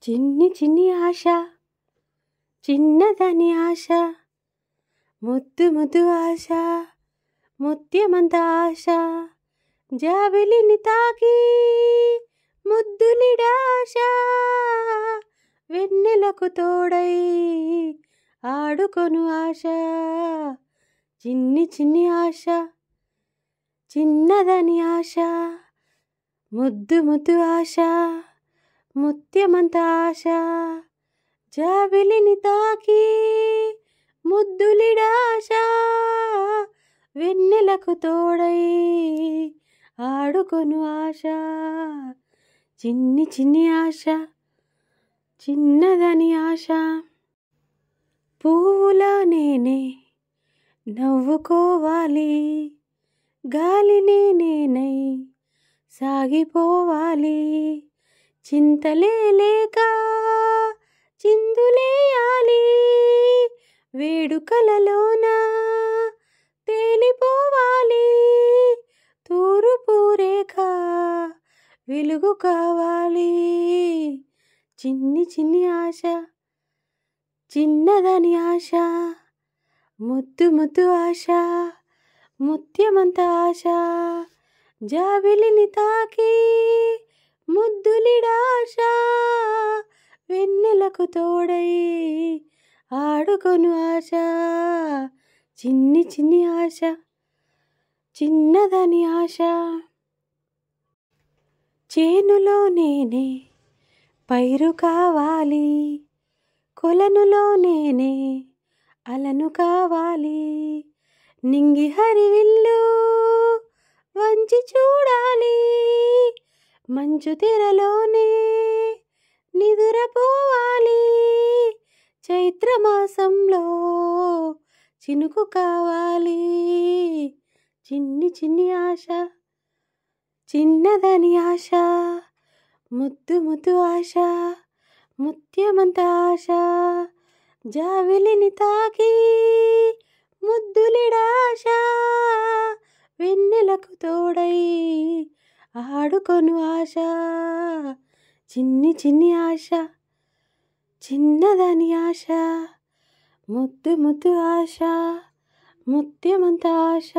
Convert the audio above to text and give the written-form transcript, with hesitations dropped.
చిన్ని చిన్ని ఆశ, చిన్నదని ఆశ, ముద్దు ముద్దు ఆశ, ముత్యమంత ఆశ, జాబిలిని తాకి ముద్దులిడాశ, వెన్నెలకు తోడై ఆడుకొను ఆశ. చిన్ని చిన్ని ఆశ, చిన్నదని ఆశ, ముద్దు ముద్దు ఆశ, ముత్యమంత ఆశ, జాబిలిని తాకి ముద్దులిడాశ, వెన్నెలకు తోడై ఆడుకొను ఆశ. చిన్ని చిన్ని ఆశ, చిన్నదని ఆశ. పువ్వులా నేనే నవ్వుకోవాలి, గాలిని నేనై సాగిపోవాలి, చింతలే లేక చిందులేయాలి, వేడుకలలోన తేలిపోవాలి, తూర్పు రేఖ వెలుగు కావాలి. చిన్ని చిన్ని ఆశ, చిన్నదని ఆశ, ముద్దు ముద్దు ఆశ, ముత్యమంత ఆశ, జాబిలిని తాకి ముద్దులిడాశ, వెన్నెలకు తోడై ఆడుకొను ఆశ. చిన్ని చిన్ని ఆశ, చిన్నదని ఆశ. చేనులో నేనే పైరు కావాలి, కొలనులో నేనే అలను కావాలి, నింగి హరివిల్లు వంచి చూడాలి, మంచు తెరలోనే నిదురపోవాలి, చైత్రమాసంలో చినుకు కావాలి. చిన్ని చిన్ని ఆశ, చిన్నదని ఆశ, ముద్దు ముద్దు ఆశ, ముత్యమంత ఆశ, జాబిలిని తాకి ముద్దులిడాశ, వెన్నెలకు తోడై ఆడుకొను ఆశ. చిన్ని చిన్ని ఆశ, చిన్నదని ఆశ, ముద్దు ముద్దు ఆశ, ముత్యమంత ఆశ.